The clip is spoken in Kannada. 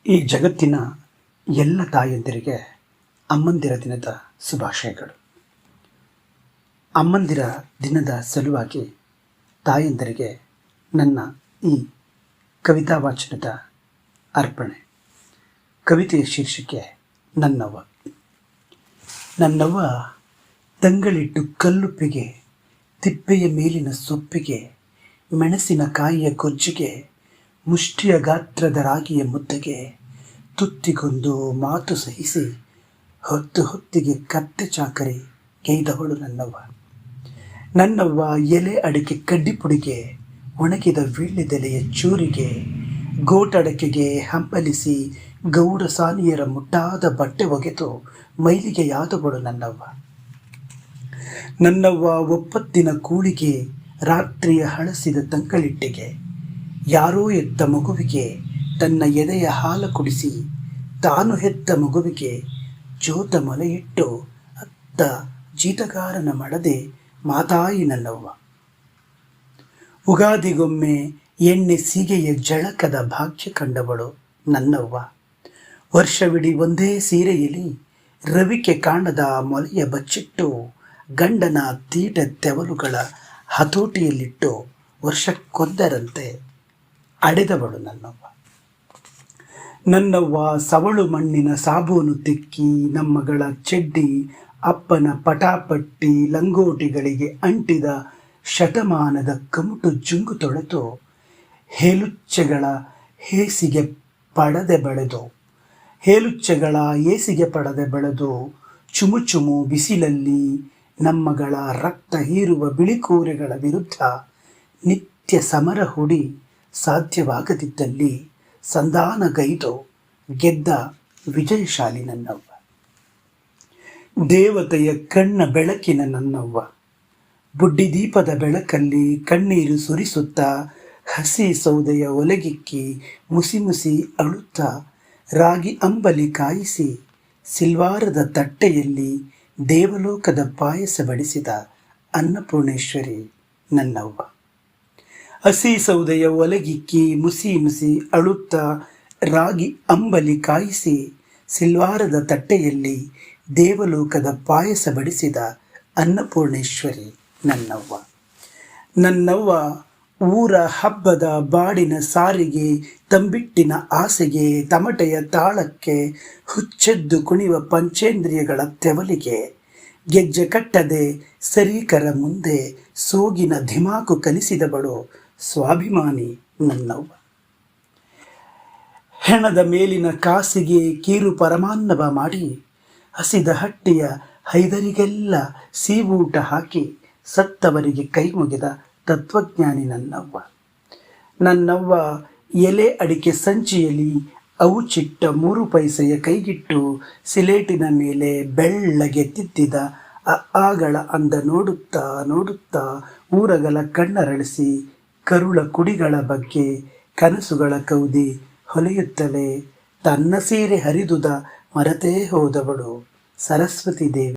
ಈ ಜಗತ್ತಿನ ಎಲ್ಲ ತಾಯಂದಿರಿಗೆ ಅಮ್ಮಂದಿರ ದಿನದ ಶುಭಾಶಯಗಳು. ಅಮ್ಮಂದಿರ ದಿನದ ಸಲುವಾಗಿ ತಾಯಂದಿರಿಗೆ ನನ್ನ ಈ ಕವಿತಾ ವಾಚನದ ಅರ್ಪಣೆ. ಕವಿತೆಯ ಶೀರ್ಷಿಕೆ ನನ್ನವ್ವ. ನನ್ನವ್ವ ತಂಗಳಿಟ್ಟು ಕಲ್ಲುಪ್ಪಿಗೆ, ತಿಪ್ಪೆಯ ಮೇಲಿನ ಸೊಪ್ಪಿಗೆ, ಮೆಣಸಿನಕಾಯಿಯ ಗೊಜ್ಜಿಗೆ, ಮುಷ್ಟಿಯ ಗಾತ್ರದ ರಾಗಿಯ ಮುದ್ದೆಗೆ, ತುತ್ತಿಗೊಂದು ಮಾತು ಸಹಿಸಿ ಹೊತ್ತು ಹೊತ್ತಿಗೆ ಕತ್ತೆ ಚಾಕರಿ ಗೈದವಳು ನನ್ನವ್ವ. ನನ್ನವ್ವ ಎಲೆ ಅಡಿಕೆ ಕಡ್ಡಿಪುಡಿಗೆ, ಒಣಗಿದ ವೀಳ್ಯದೆಲೆಯ ಚೂರಿಗೆ, ಗೋಟಡಕೆಗೆ ಹಂಪಲಿಸಿ ಗೌಡ ಸಾನಿಯರ ಮುಟ್ಟಾದ ಬಟ್ಟೆ ಒಗೆದು ಮೈಲಿಗೆಯಾದವಳು ನನ್ನವ್ವ. ನನ್ನವ್ವ ಒಪ್ಪತ್ತಿನ ಕೂಳಿಗೆ, ರಾತ್ರಿಯ ಹಳಸಿದ ತಂಗಳಿಟ್ಟಿಗೆ, ಯಾರೋ ಎತ್ತ ಮಗುವಿಗೆ ತನ್ನ ಎದೆಯ ಹಾಲ ಕುಡಿಸಿ, ತಾನು ಹೆತ್ತ ಮಗುವಿಗೆ ಜೋತ ಮೊಲೆಯಿಟ್ಟು ಅತ್ತ ಜೀತಗಾರನ ಮಡದೆ ಮಾತಾಯಿ ನನ್ನವ್ವ. ಉಗಾದಿಗೊಮ್ಮೆ ಎಣ್ಣೆ ಸೀಗೆಯ ಜಳಕದ ಭಾಗ್ಯ ಕಂಡವಳು ನನ್ನವ್ವ. ವರ್ಷವಿಡೀ ಒಂದೇ ಸೀರೆಯಲ್ಲಿ ರವಿಕೆ ಕಾಣದ ಮೊಲೆಯ ಬಚ್ಚಿಟ್ಟು, ಗಂಡನ ತೀಟ ತೆವಲುಗಳ ಹತೋಟಿಯಲ್ಲಿಟ್ಟು ವರ್ಷಕ್ಕೊಂದರಂತೆ ಅಡೆದವಳು ನನ್ನವ್ವ. ನನ್ನವ್ವ ಸವಳು ಮಣ್ಣಿನ ಸಾಬೂನು ತಿಕ್ಕಿ ನಮ್ಮಗಳ ಚೆಡ್ಡಿ, ಅಪ್ಪನ ಪಟಾಪಟ್ಟಿ ಲಂಗೋಟಿಗಳಿಗೆ ಅಂಟಿದ ಶತಮಾನದ ಕಮುಟು ಜುಂಗು ತೊಳೆದು, ಹೇಲುಚ್ಚೆಗಳ ಹೇಸಿಗೆ ಪಡದೆ ಬೆಳೆದು ಚುಮು ಚುಮು ಬಿಸಿಲಲ್ಲಿ ನಮ್ಮಗಳ ರಕ್ತ ಹೀರುವ ಬಿಳಿಕೋರೆಗಳ ವಿರುದ್ಧ ನಿತ್ಯ ಸಮರ ಹೂಡಿ ಸಾಧ್ಯವಾಗದಿದ್ದಲ್ಲಿ ಸಂಧಾನಗೈದು ಗೆದ್ದ ವಿಜಯಶಾಲಿ ನನ್ನವ್ವ. ದೇವತೆಯ ಕಣ್ಣ ಬೆಳಕಿನ ನನ್ನವ್ವ. ಬುಡ್ಡಿದೀಪದ ಬೆಳಕಲ್ಲಿ ಕಣ್ಣೀರು ಸುರಿಸುತ್ತಾ, ಹಸಿ ಸೌದೆಯ ಒಲೆಗಿಕ್ಕಿ ಮುಸಿ ಮುಸಿ ಅಳುತ್ತಾ, ರಾಗಿ ಅಂಬಲಿ ಕಾಯಿಸಿ ಸಿಲ್ವಾರದ ತಟ್ಟೆಯಲ್ಲಿ ದೇವಲೋಕದ ಪಾಯಸ ಬಡಿಸಿದ ಅನ್ನಪೂರ್ಣೇಶ್ವರಿ ನನ್ನವ್ವ. ಹಸಿ ಸೌದೆಯ ಒಲೆಗಿಕ್ಕಿ ಮುಸಿ ಮುಸಿ ಅಳುತ್ತಾ, ರಾಗಿ ಅಂಬಲಿ ಕಾಯಿಸಿ ಸಿಲ್ವಾರದ ತಟ್ಟೆಯಲ್ಲಿ ದೇವಲೋಕದ ಪಾಯಸ ಬಡಿಸಿದ ಅನ್ನಪೂರ್ಣೇಶ್ವರಿ ನನ್ನವ್ವ. ನನ್ನವ್ವ ಊರ ಹಬ್ಬದ ಬಾಡಿನ ಸಾರಿಗೆ, ತಂಬಿಟ್ಟಿನ ಆಸೆಗೆ, ತಮಟೆಯ ತಾಳಕ್ಕೆ, ಹುಚ್ಚೆದ್ದು ಕುಣಿವ ಪಂಚೇಂದ್ರಿಯಗಳ ತೆವಲಿಗೆ, ಗೆಜ್ಜೆ ಕಟ್ಟದೆ ಸರೀಕರ ಮುಂದೆ ಸೋಗಿನ ಧಿಮಾಕು ಕಲಿಸಿದವಳು ಸ್ವಾಭಿಮಾನಿ ನನ್ನವ್ವ. ಹೆಣದ ಮೇಲಿನ ಕಾಸಿಗೆ ಕೀರು ಪರಮಾನ್ನವ ಮಾಡಿ, ಹಸಿದ ಹಟ್ಟಿಯ ಹೈದರಿಗೆಲ್ಲ ಸೀಬೂಟ ಹಾಕಿ ಸತ್ತವರಿಗೆ ಕೈ ಮುಗಿದ ತತ್ವಜ್ಞಾನಿ ನನ್ನವ್ವ. ನನ್ನವ್ವ ಎಲೆ ಅಡಿಕೆ ಸಂಚಿಯಲ್ಲಿ ಅವುಚಿಟ್ಟ 3 ಪೈಸೆಯ ಕೈಗಿಟ್ಟು, ಸಿಲೇಟಿನ ಮೇಲೆ ಬೆಳ್ಳಗೆ ತಿದ್ದಿದ ಆಗಳ ಅಂದ ನೋಡುತ್ತಾ ಊರಗಲ ಕಣ್ಣರಳಿಸಿ, ಕರುಳ ಕುಡಿಗಳ ಬಗ್ಗೆ ಕನಸುಗಳ ಕೌದಿ ಹೊಲೆಯುತ್ತಲೇ ತನ್ನ ಸೀರೆ ಹರಿದುದ ಮರೆತೇ ಹೋದವಳು ಸರಸ್ವತಿ ದೇವಿ